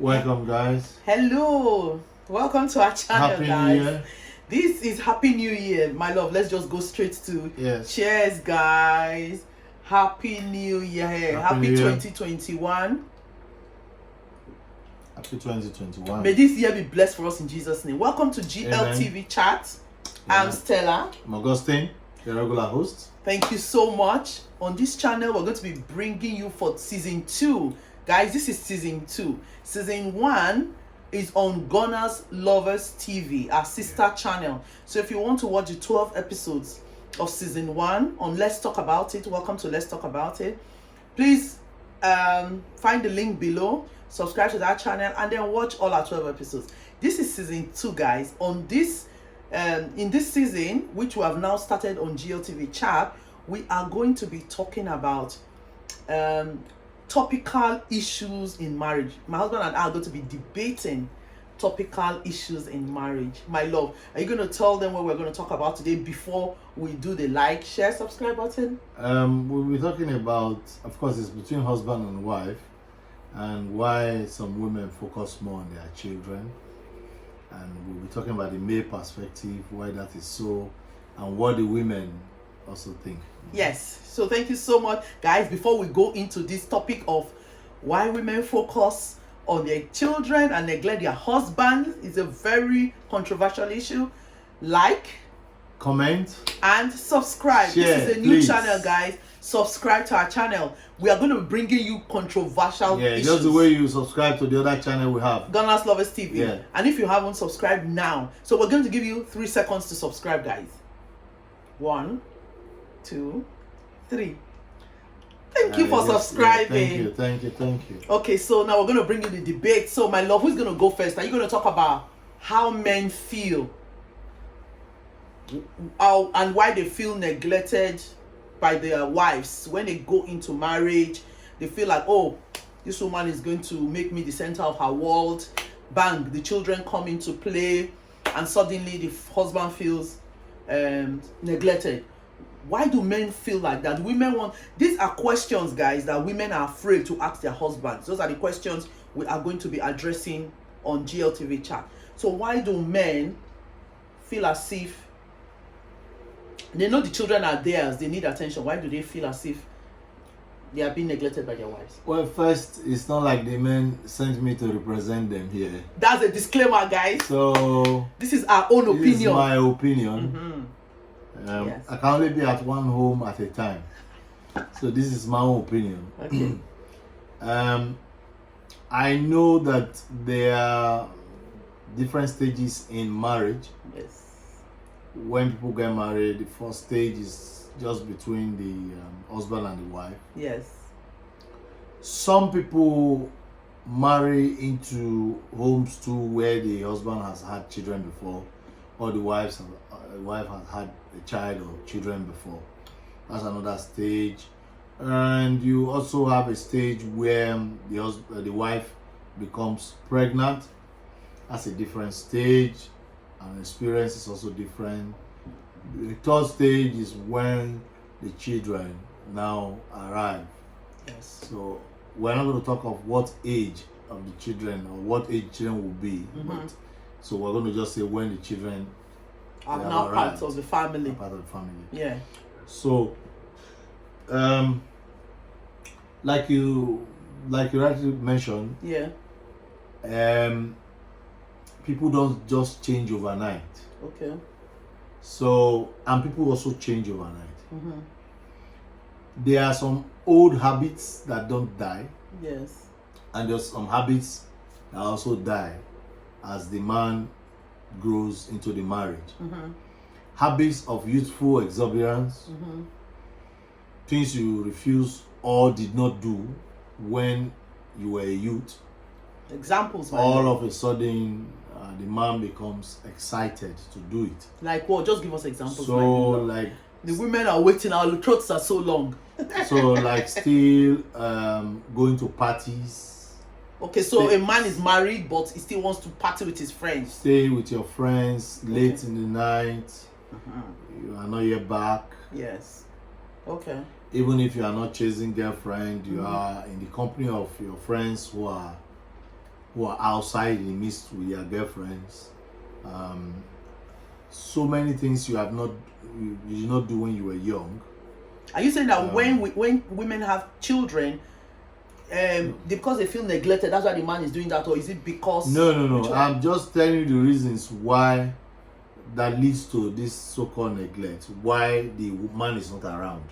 Welcome, guys. Hello. Welcome to our channel, Happy guys. New Year. This is Happy New Year, my love. Let's just go straight to cheers, guys. Happy New Year. Happy 2021. Happy 2021. May this year be blessed for us in Jesus' name. Welcome to Gltvchat. I'm Stella Augustine, the regular host. Thank you so much. On this channel, we're going to be bringing you for season 2. Guys, this is season 2. Season 1 is on GunnersLoversTV, our sister channel. So if you want to watch the 12 episodes of season 1 on Let's Talk About It, welcome to Let's Talk About It. Please find the link below, subscribe to that channel, and then watch all our 12 episodes. This is season 2, guys. On this in this season, which we have now started on Gltvchat, we are going to be talking about topical issues in marriage. My husband and I are going to be debating topical issues in marriage. My love, are you going to tell them what we're going to talk about today before we do the like, share, subscribe button? We'll be talking about, of course, it's between husband and wife, and why some women focus more on their children. And we'll be talking about the male perspective, why that is so, and what the women also think. Yes, so thank you so much, guys. Before we go into this topic of why women focus on their children and neglect their husbands, is a very controversial issue. Like, comment, and subscribe. Share, this is a new channel, guys. Subscribe to our channel. We are going to be bringing you controversial issues. Just the way you subscribe to the other channel we have, GunnersLoversTV. And if you haven't subscribed now, so we're going to give you 3 seconds to subscribe, guys. 1, 2, 3. Thank you for subscribing. Thank you. Okay, so now we're going to bring you the debate. So my love, who's going to go first? Are you going to talk about how men feel and why they feel neglected by their wives when they go into marriage? They feel like, oh, this woman is going to make me the center of her world. Bang, the children come into play, and suddenly the husband feels neglected. Why do men feel like that? Women want, these are questions, guys, that women are afraid to ask their husbands. Those are the questions we are going to be addressing on Gltvchat. So why do men feel as if they know the children are theirs, they need attention? Why do they feel as if they are being neglected by their wives? Well, first, it's not like the men sent me to represent them here. That's a disclaimer, guys. So this is our own opinion. This is my opinion. Yes. I can only be at one home at a time. So this is my own opinion. Okay. I know that there are different stages in marriage. Yes. When people get married, the first stage is just between the husband and the wife. Yes. Some people marry into homes too where the husband has had children before, or the wife has had a child or children before. That's another stage. And you also have a stage where the wife becomes pregnant. That's a different stage, and experience is also different. The third stage is when the children now arrive. Yes. So we're not going to talk of what age of the children or what age children will be, but so we're going to just say when the children are now part of the family. Part of the family. Yeah. So, like you rightly mentioned. Yeah. People don't just change overnight. Okay. So, and people also change overnight. There are some old habits that don't die. Yes. And there's some habits that also die as the man grows into the marriage. Habits of youthful exuberance, things you refuse or did not do when you were a youth. Examples. All of a sudden, the man becomes excited to do it. Like what? Just give us examples. So, like the women are waiting. Our throats are so long. So, like still going to parties. Okay, so a man is married, but he still wants to party with his friends. Stay with your friends late in the night. You are not yet back. Yes. Okay. Even if you are not chasing girlfriend, you are in the company of your friends who are who are outside in the midst with their girlfriends. So many things you did not do when you were young. Are you saying that when women have children, because they feel neglected, that's why the man is doing that, or is it because? No. I'm just telling you the reasons why that leads to this so-called neglect. Why the man is not around,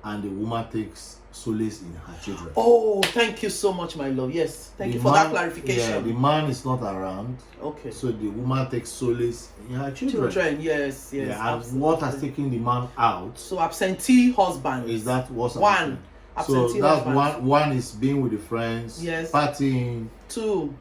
and the woman takes solace in her children. Oh, thank you so much, my love. Yes, thank you for that clarification. Yeah, the man is not around. Okay. So the woman takes solace in her children. Yes. Yeah, and what has taken the man out? So absentee husband. Is that what's one? So that's one is being with the friends. Yes. Partying. 2.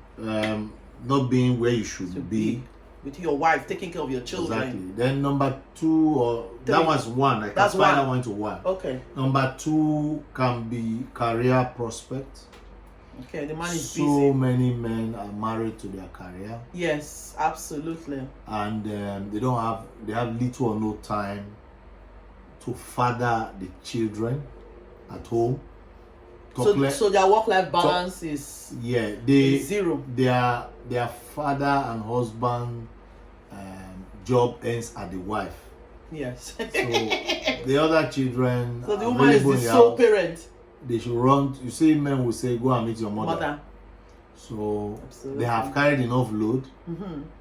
Not being where you should be. With your wife, taking care of your children. Exactly. Then number 2 or 3. That was 1. I can find that one to 1. Okay. Number 2 can be career prospect. Okay, the man is busy. So many men are married to their career. Yes, absolutely. And they have little or no time to father the children at home. So their work-life balance is zero. Their father and husband job ends at the wife. Yes. So the other children. So the woman is the sole parent. They should run. You see, men will say, "Go and meet your mother." So Absolutely. They have carried enough load.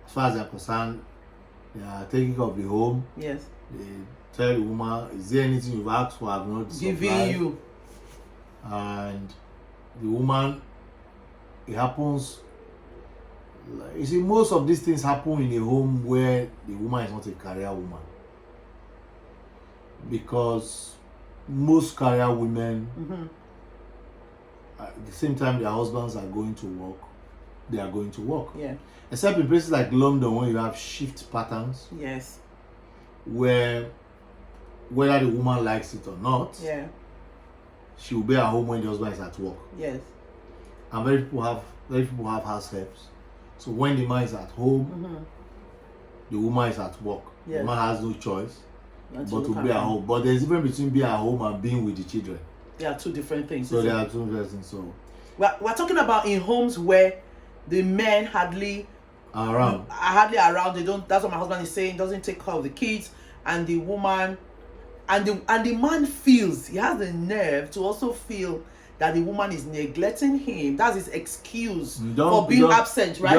As far as they're concerned, they are taking care of the home. Yes. They tell the woman, "Is there anything you've asked for? I've not giving you." And the woman, it happens. You see, most of these things happen in a home where the woman is not a career woman, because most career women, at the same time their husbands are going to work, they are going to work. Yeah. Except in places like London, when you have shift patterns. Yes. Where whether the woman likes it or not. Yeah. She will be at home when the husband is at work. Yes. And very people have house helps. So when the man is at home, the woman is at work. Yes. The man has no choice but to be at home. But there's a difference between being at home and being with the children. There are 2 different things. So there are 2 different things. So we're talking about in homes where the men hardly around. They don't. That's what my husband is saying. Doesn't take care of the kids, and the woman. And the man feels, he has the nerve to also feel that the woman is neglecting him. That's his excuse for being absent, right?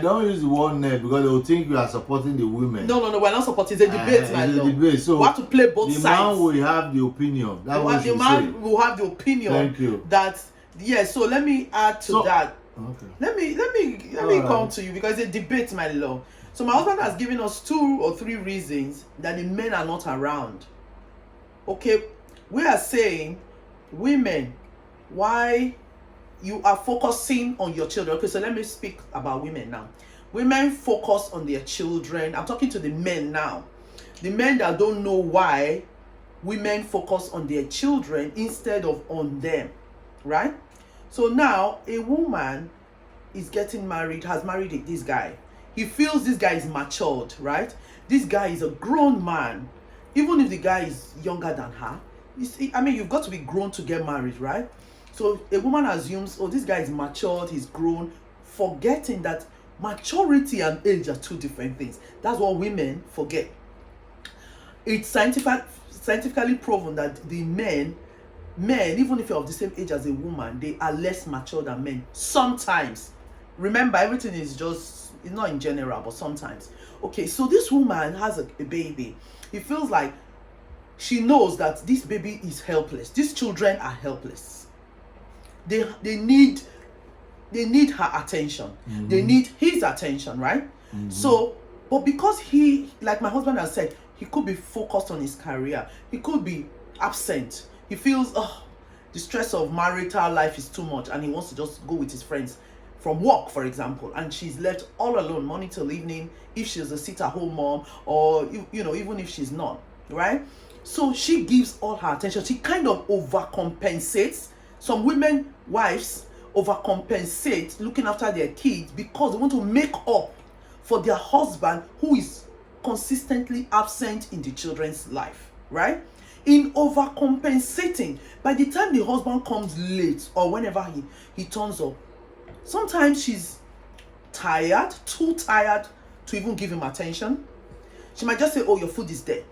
Don't use the word nerve, because they will think you are supporting the women. No, we're not supporting. It's a debate, man. It's a debate. So we have to play both sides. The man will have the opinion. The man will have the opinion. Thank you. So let me add to that. Okay. Let me come to you, because it's a debate, my love. So my husband has given us 2 or 3 reasons that the men are not around. Okay, we are saying, women, why you are focusing on your children. Okay, so let me speak about women now. Women focus on their children. I'm talking to the men now. The men that don't know why women focus on their children instead of on them, right? So now a woman is getting married, has married this guy. He feels this guy is matured, right? This guy is a grown man. Even if the guy is younger than her, you've got to be grown to get married, right? So a woman assumes, oh, this guy is matured, he's grown, forgetting that maturity and age are 2 different things. That's what women forget. It's scientifically proven that the men, even if you're of the same age as a woman, they are less mature than men. Sometimes. Remember, everything is it's not in general, but sometimes. Okay, so this woman has a baby. It feels like she knows that this baby is helpless. These children are helpless. They need her attention. They need his attention, right? So, but because he, like my husband has said, he could be focused on his career. He could be absent. He feels, the stress of marital life is too much, and he wants to just go with his friends from work, for example, and she's left all alone morning till evening, if she's a sit-at-home mom, or even if she's not, right? So she gives all her attention. She kind of overcompensates. Some women, wives, overcompensate looking after their kids because they want to make up for their husband who is consistently absent in the children's life, right? In overcompensating, by the time the husband comes late or whenever he turns up, Sometimes she's tired, too tired to even give him attention. She might just say, oh, your food is there.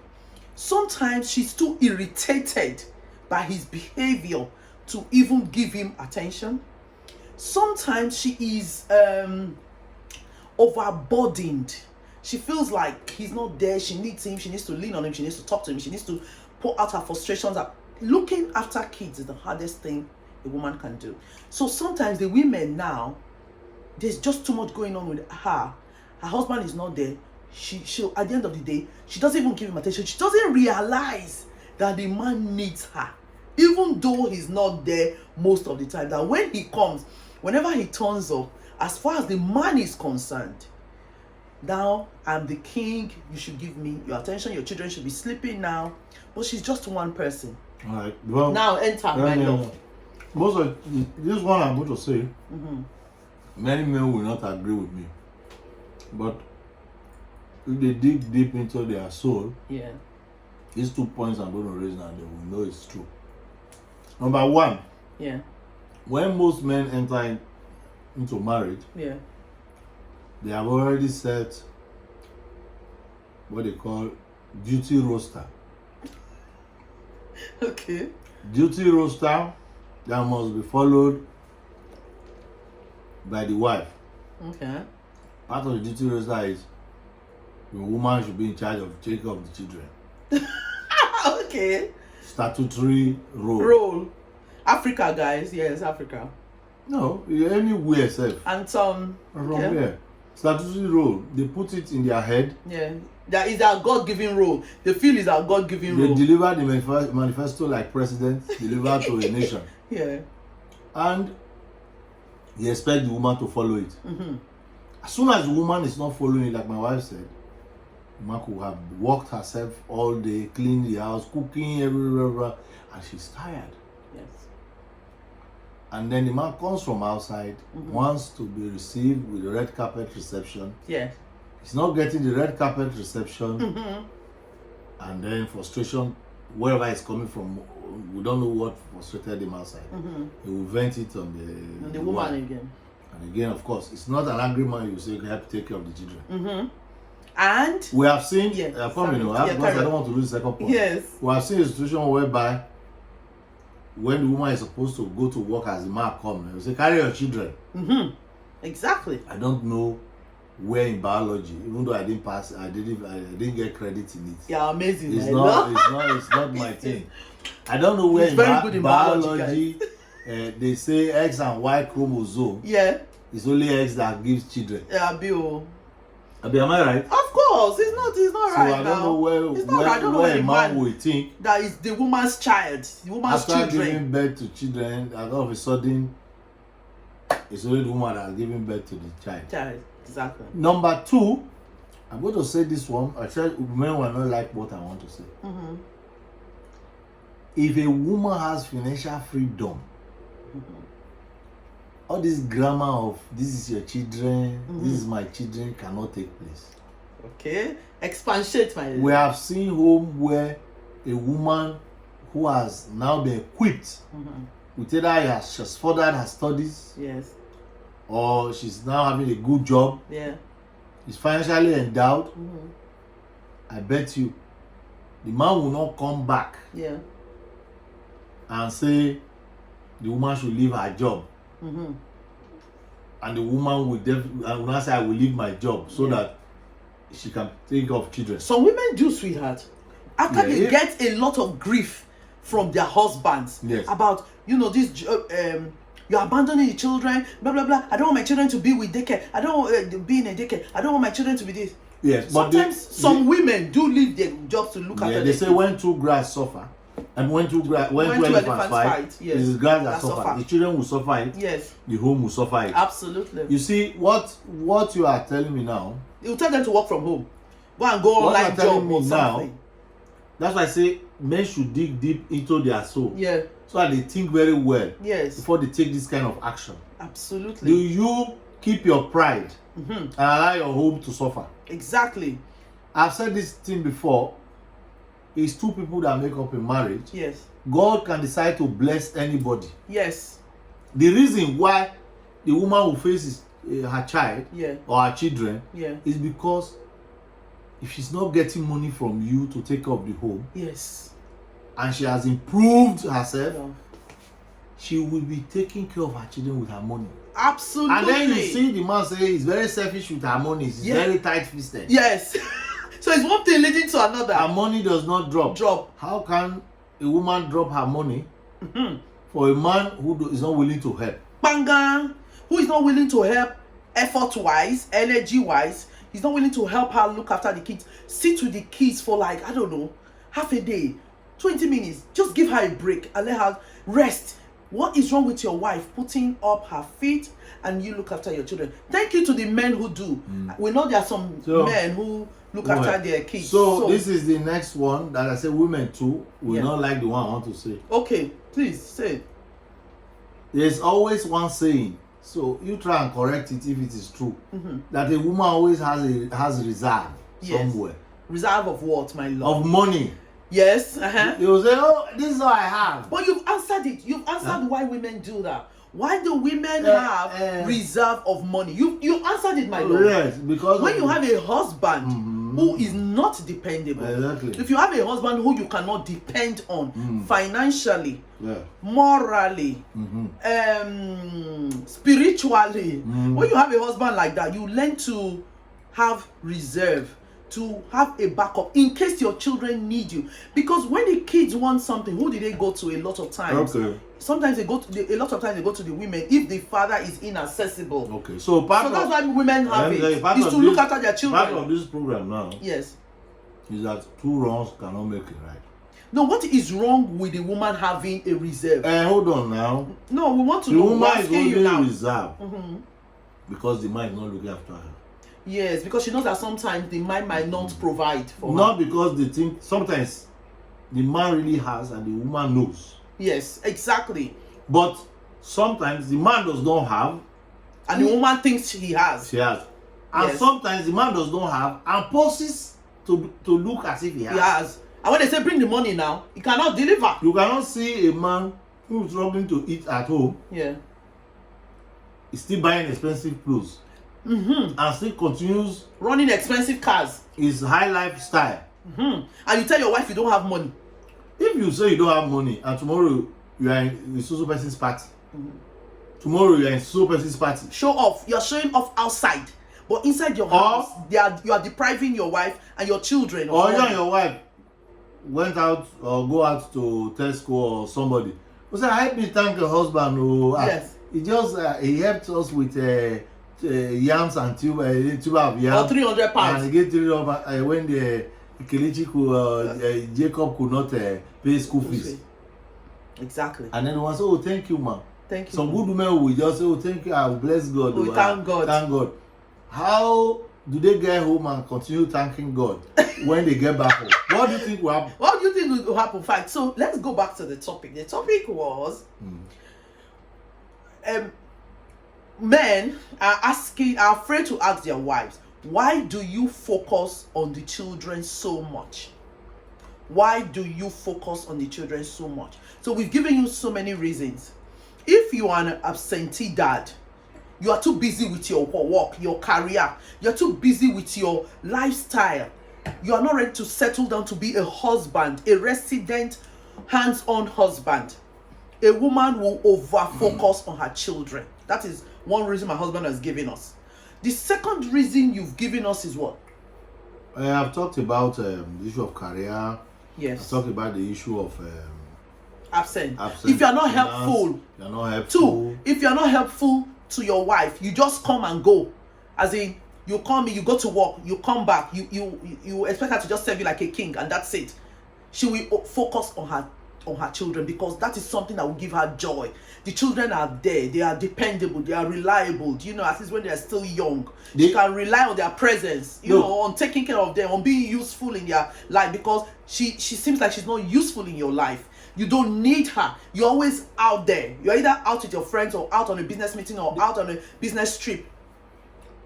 Sometimes she's too irritated by his behavior to even give him attention. Sometimes she is overburdened. She feels like he's not there. She needs him. She needs to lean on him. She needs to talk to him. She needs to pour out her frustrations. Looking after kids is the hardest thing a woman can do. So sometimes the women now, there's just too much going on with her. Her husband is not there. She'll at the end of the day, she doesn't even give him attention. She doesn't realize that the man needs her, even though he's not there most of the time. That when he comes, whenever he turns up, as far as the man is concerned, now I'm the king, you should give me your attention, your children should be sleeping now. But she's just one person. All right. Well, now enter my love. Most of this one I'm going to say, many men will not agree with me, but if they dig deep into their soul, these 2 points I'm going to raise now, they will know it's true. Number one, when most men enter into marriage, they have already set what they call duty roster. Okay. Duty roster that must be followed by the wife. Okay. Part of the duty roster is the woman should be in charge of taking care of the children. Okay. Statutory role. Role. Africa, guys. Yes, Africa. No, anywhere safe. And some. From where? Statutory role. They put it in their head. Yeah. That is our God-given role. They feel is our God-given role. They deliver the manifesto like president deliver to a nation. Yeah. And they expect the woman to follow it. As soon as the woman is not following it, like my wife said, the woman could have worked herself all day, cleaned the house, cooking, everywhere, and she's tired. Yes. And then the man comes from outside, wants to be received with the red carpet reception. Yes. He's not getting the red carpet reception, and then frustration, wherever it's coming from, we don't know what frustrated him outside. He will vent it on the woman again. And again, of course, it's not an angry man you say you have to take care of the children. And we have seen, yes, because I don't want to lose the second point. Yes. We have seen a situation whereby when the woman is supposed to go to work as the man comes, they say, carry your children. Exactly. I don't know where in biology, even though I didn't pass, I didn't get credit in it. Yeah, amazing. It's not my thing. I don't know where in biology they say X and Y chromosome. Yeah. It's only X that gives children. Yeah, Bill. Am I right? Of course, it's not so right. So I don't know where a man will think that is the woman's child, the woman's after children. After giving birth to children, and all of a sudden, it's only the woman that has given birth to the child. Exactly. Number two, I'm going to say this one. I said women will not like what I want to say. If a woman has financial freedom, all this grammar of this is your children, this is my children cannot take place. Okay, expatiate my. We have seen home where a woman who has now been equipped with either she's furthered her studies, yes, or she's now having a good job, is financially endowed. I bet you the man will not come back and say the woman should leave her job. And the woman will not say, I will leave my job so that she can take care of children. Some women do, sweetheart. After they get a lot of grief from their husbands about, this, you're abandoning the children, blah, blah, blah. I don't want my children to be with daycare. I don't want to be in a daycare. I don't want my children to be this. Yes, sometimes some women do leave their jobs to look after they say when two grass suffer, and when two elephants fight, it is grass that suffer. The children will suffer it. Yes. The home will suffer it. Absolutely. You see, what you are telling me now, you tell them to work from home. Go and go online job or something. Now, that's why I say men should dig deep into their soul. Yeah. So that they think very well. Yes. Before they take this kind of action. Absolutely. Do you keep your pride and allow your home to suffer? Exactly. I've said this thing before. It's two people that make up a marriage. Yes. God can decide to bless anybody. Yes. The reason why the woman who faces her child or her children is because if she's not getting money from you to take care of the home, and she has improved herself, she will be taking care of her children with her money. Absolutely. And then you see the man say he's very selfish with her money. He's very tight-fisted. Yes. So it's one thing leading to another. Her money does not drop. How can a woman drop her money for a man who is not willing to help? Banga, who is not willing to help effort-wise, energy-wise. He's not willing to help her look after the kids. Sit with the kids for like, I don't know, half a day, 20 minutes. Just give her a break and let her rest. What is wrong with your wife putting up her feet and you look after your children? Thank you to the men who do. We know there are some men who look after their kids. So this is the next one that I say women too will not like the one I want to say. Okay, please say it. There's always one saying, so you try and correct it if it is true, that a woman always has reserve somewhere. Reserve of what, my love? Of money. Yes. You will say, oh, this is all I have. But you've answered it. You've answered why women do that. Why do women have reserve of money? You answered it, my lord. Yes, because when you have a husband who is not dependable, if you have a husband who you cannot depend on financially, morally, spiritually, when you have a husband like that, you learn to have reserve, to have a backup in case your children need you. Because when the kids want something, who do they go to a lot of times? Sometimes they go to a lot of times they go to the women if the father is inaccessible. So that's why women have it is to look after their children. Part of this program now is that two wrongs cannot make it right. No, what is wrong with the woman having a reserve? Hold on now. No, we want to the know. The woman is only reserve because the man is not looking after her. Yes, because she knows that sometimes the man might not provide for her. Not because they think, sometimes the man really has and the woman knows. Yes, exactly. But sometimes the man does not have and the woman thinks he has. She has. And sometimes the man does not have and poses to look as if he has. He has. And when they say bring the money now, he cannot deliver. You cannot see a man who is struggling to eat at home. He's still buying expensive clothes. And still continues running expensive cars. His high lifestyle. And you tell your wife you don't have money. If you say you don't have money and tomorrow you are in so person's party, tomorrow you are in so person's party, show off. You're showing off outside, but inside your house, you are depriving your wife and your children. Or you and your wife went out or go out to Tesco or somebody. You say, help me thank your husband. He just he helped us with yams and tube of yams. Or 300 pounds. And he get 300 when the Kelechi Jacob could not pay school fees. Exactly. And then one say, oh, thank you, man. Thank you. Some good women will just say, oh, thank you, I will bless God. Oh, thank God. Thank God. How do they get home and continue thanking God when they get back home? What do you think will happen? What do you think will happen? Fact. So let's go back to the topic. The topic was men are afraid to ask their wives, why do you focus on the children so much? Why do you focus on the children so much? So we've given you so many reasons. If you are an absentee dad, you are too busy with your work, your career, you're too busy with your lifestyle, you are not ready to settle down to be a husband, a resident, hands-on husband. A woman will over-focus on her children. That is one reason my husband has given us. The second reason you've given us is what? I've talked about the issue of career. Yes. I've talked about the issue of absent. If you are not helpful. You're not helpful. 2, if you are not helpful to your wife, you just come and go. As in, you come in, you go to work, you come back, you expect her to just serve you like a king, and that's it. She will focus on her children, because that is something that will give her joy. The children are there, they are dependable, they are reliable. Do you know, at least when they are still young, you can rely on their presence, you know, on taking care of them, on being useful in their life, because she seems like she's not useful in your life. You don't need her. You're always out there. You're either out with your friends or out on a business meeting or out on a business trip.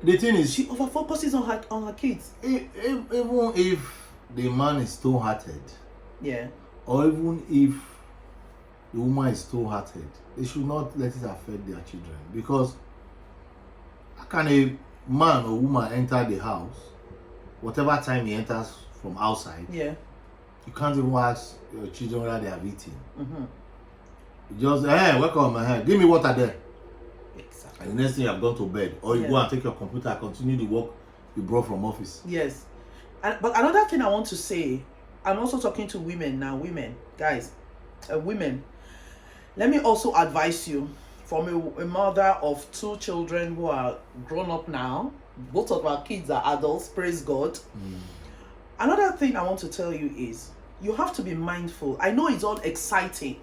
The thing is, she over focuses on her kids. Even if the man is stone-hearted, or even if the woman is stone-hearted, they should not let it affect their children, because can a man or woman enter the house, whatever time he enters from outside? Yeah. You can't even ask your children whether they have eaten. Mm-hmm. You just, hey, welcome, give me water there. Exactly. And the next thing you have gone to bed, or you Yeah. go and take your computer and continue the work you brought from office. Yes. But another thing I want to say, I'm also talking to women now. Women, guys, women, let me also advise you from a mother of 2 children who are grown up now. Both of our kids are adults, praise God. Another thing I want to tell you is you have to be mindful. I know it's all exciting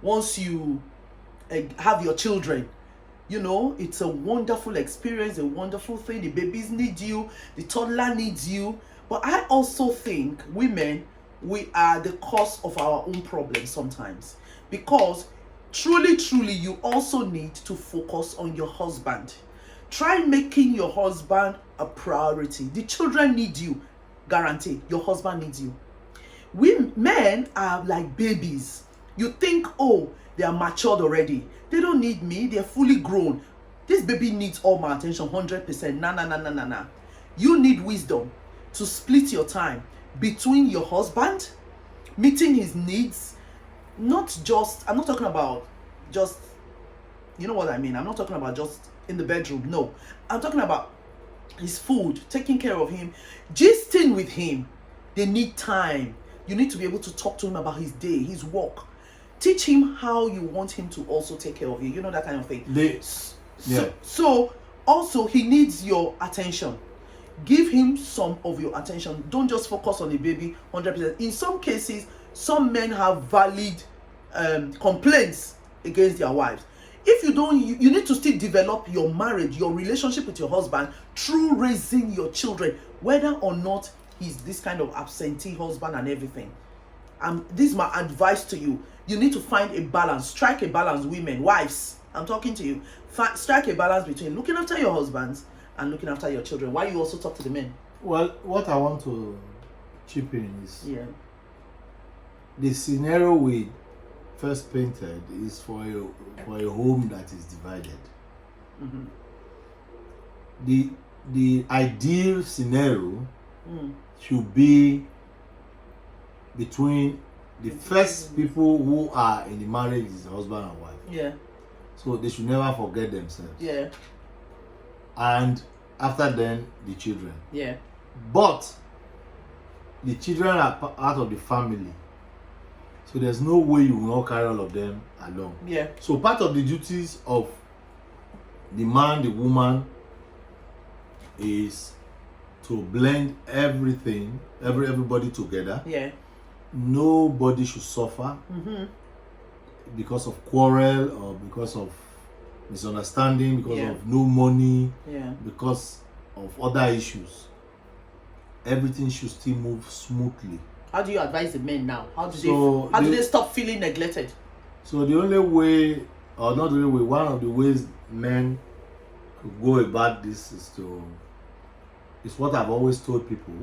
once you have your children. You know, it's a wonderful experience, a wonderful thing. The babies need you, the toddler needs you. But I also think women, we are the cause of our own problems sometimes. Because truly, you also need to focus on your husband. Try making your husband a priority. The children need you, guaranteed. Your husband needs you. We men are like babies. You think, oh, they are matured already. They don't need me. They're fully grown. This baby needs all my attention, 100%. Nah. You need wisdom to split your time between your husband, meeting his needs. Not just, I'm not talking about just, you know what I mean? I'm not talking about just in the bedroom. No. I'm talking about his food, taking care of him, gisting with him. They need time. You need to be able to talk to him about his day, his work. Teach him how you want him to also take care of you. You know, that kind of thing. So also he needs your attention. Give him some of your attention. Don't just focus on the baby 100%. In some cases, some men have valid complaints against their wives. If you don't, you need to still develop your marriage, your relationship with your husband through raising your children, whether or not he's this kind of absentee husband and everything. This is my advice to you. You need to find a balance. Strike a balance, women, wives. I'm talking to you. Strike a balance between looking after your husbands and looking after your children. Why you also talk to the men? Well, what I want to chip in is, yeah, the scenario we first painted is for a home that is divided. Mm-hmm. The ideal scenario should be between the first people who are in the marriage is the husband and wife. Yeah. So they should never forget themselves. Yeah. And after then, the children. Yeah. But the children are part of the family. So there's no way you will not carry all of them along. Yeah. So part of the duties of the man, the woman, is to blend everything, everybody together. Yeah. Nobody should suffer because of quarrel or because of misunderstanding, because of no money, because of other issues. Everything should still move smoothly. How do you advise the men now? How do they stop feeling neglected? So the only way, or not the only way, one of the ways men could go about this is what I've always told people,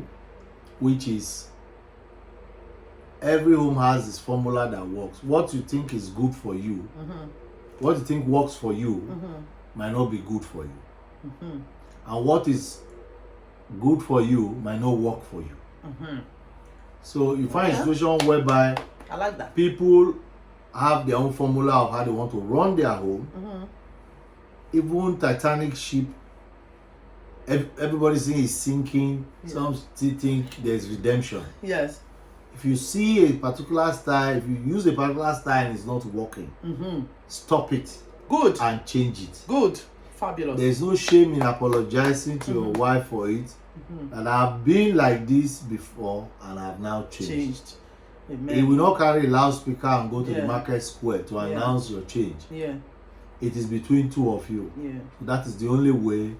which is every home has this formula that works. What you think is good for you, what you think works for you, might not be good for you. And what is good for you might not work for you. So you find a situation whereby I like that. People have their own formula of how they want to run their home. Even Titanic ship, everybody saying is sinking. Some still think there's redemption. Yes. If you see a particular style, if you use a particular style and it's not working, stop it. Good. And change it. Good. Fabulous. There's no shame in apologizing to your wife for it. And I've been like this before and I've now changed. Amen. You will not carry a loudspeaker and go to the market square to announce your change. It is between two of you. So that is the only way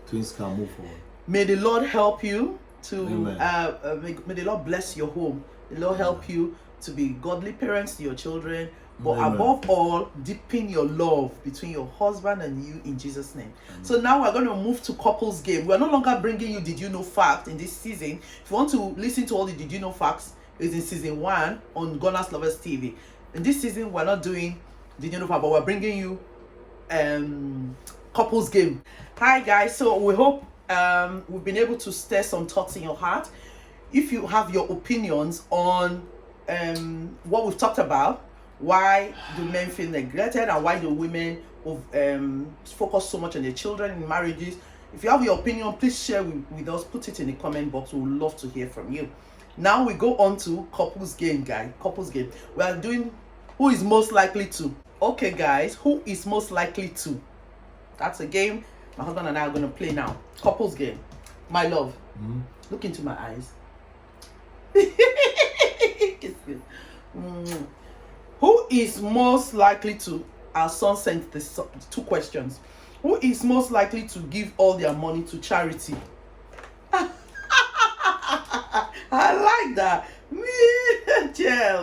things can move forward. May the Lord help you to may the Lord bless your home. The Lord help you to be godly parents to your children, but above all, deepen your love between your husband and you in Jesus' name. So now we're going to move to couples game. We're no longer bringing you Did You Know Fact in this season. If you want to listen to all the Did You Know Facts, it's in season 1 on GunnersLoversTV. In this season, we're not doing Did You Know Fact, but we're bringing you couples game. Hi guys, so we hope we've been able to stir some thoughts in your heart. If you have your opinions on what we've talked about, why do men feel neglected and why do women focus so much on their children in marriages, if you have your opinion, please share with us. Put it in the comment box. We would love to hear from you. Now we go on to couples game, guys. Couples game. We are doing who is most likely to. Okay guys, who is most likely to? That's a game my husband and I are going to play now. Couples game. My love, look into my eyes. Who is most likely to? Our son sent this 2 questions. Who is most likely to give all their money to charity? I like that.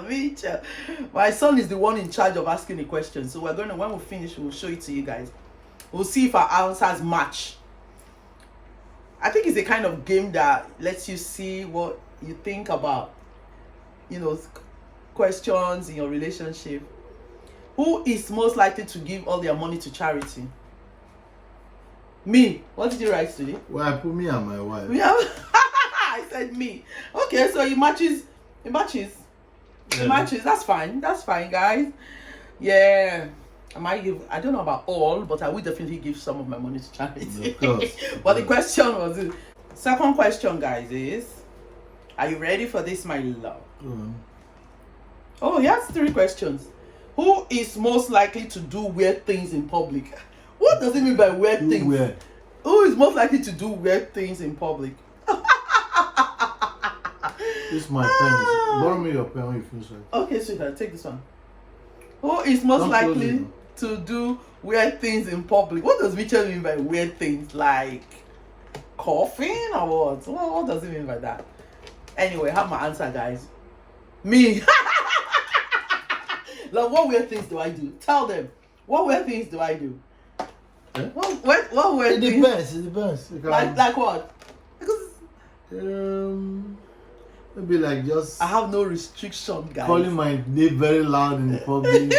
Mitchell. My son is the one in charge of asking the question. So we're gonna, when we finish, we'll show it to you guys. We'll see if our answers match. I think it's a kind of game that lets you see what you think about, you know, questions in your relationship. Who is most likely to give all their money to charity? Me. What did you write today? Well, I put me and my wife. Yeah. I said me. Okay, so it matches. It matches. It matches. That's fine. That's fine, guys. Yeah. I might give, I don't know about all, but I will definitely give some of my money to charity. Of course. But the question was, second question, guys, is, are you ready for this, my love? Oh, he has 3 questions. Who is most likely to do weird things in public? What does it mean by weird things? Weird. Who is most likely to do weird things in public? This is my pen. Borrow me your pen when you finish it. Okay, sweetheart, take this one. Who is most likely to do weird things in public? What does Mitchell mean by weird things? Like coughing or what? What does it mean by that? Anyway, I have my answer, guys. Me. Like, what weird things do I do? Tell them. What weird things do I do? Eh? What weird things? It depends. Like what? Because maybe like just I have no restriction, guys. calling my name very loud in the public.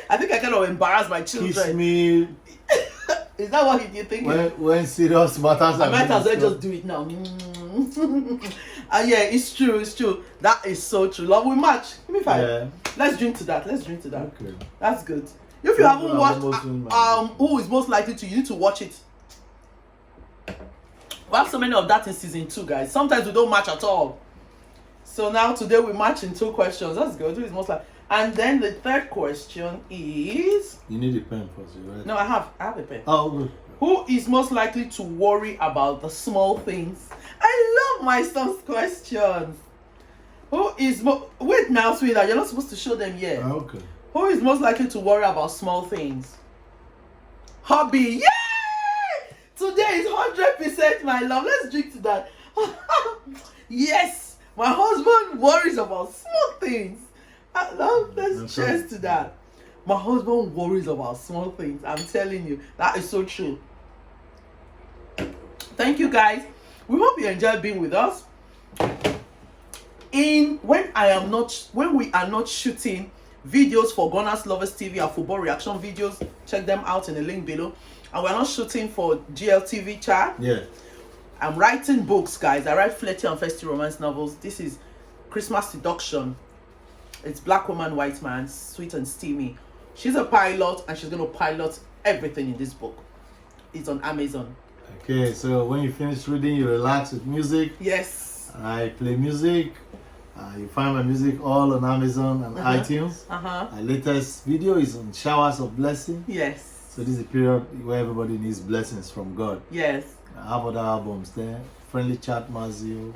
I think I kind of embarrass my children. Kiss me. Is that what you think? When serious matters I might as well just do it now. Yeah, it's true. It's true. That is so true. Love, we match. Give me 5. Yeah. Let's drink to that. Let's drink to that. Okay. That's good. If you haven't watched watched who is most likely to, you need to watch it. We have so many of that in season 2, guys. Sometimes we don't match at all. So now today we match in 2 questions. That's good. Who is most likely? And then the 3rd question is. You need a pen first, right? No, I have a pen. Oh, good. Who is most likely to worry about the small things? I love my son's questions. Who is wait now, sweetheart, you're not supposed to show them yet. Okay. Who is most likely to worry about small things? Hobby. Yay! Today is 100% my love. Let's drink to that. Yes, my husband worries about small things. I love. Let's cheers to that. My husband worries about small things. I'm telling you, that is so true. Thank you, guys. We hope you enjoyed being with us. When we are not shooting videos for GunnersLoversTV, our football reaction videos, check them out in the link below. And we're not shooting for Gltvchat. Yeah. I'm writing books, guys. I write flirty and festive romance novels. This is Christmas Seduction. It's Black Woman, White Man, Sweet and Steamy. She's a pilot and she's going to pilot everything in this book. It's on Amazon. Okay, so when you finish reading, you relax with music. Yes. I play music. You find my music all on Amazon and iTunes. My latest video is on showers of blessing. Yes. So this is a period where everybody needs blessings from God. Yes. I have other albums there. Friendly Chat, Mazio,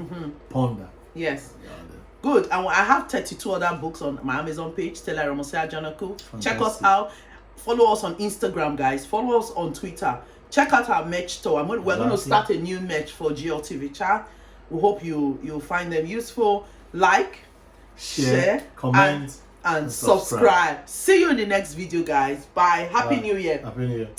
Ponder. Yes. Good. And I have 32 other books on my Amazon page, Stella Augustine. Check us out. Follow us on Instagram, guys. Follow us on Twitter. Check out our merch store. We're going to start a new merch for Gltvchat. We hope you'll find them useful. Like, share, comment, and subscribe. See you in the next video, guys. Bye. Happy New Year. Happy New Year.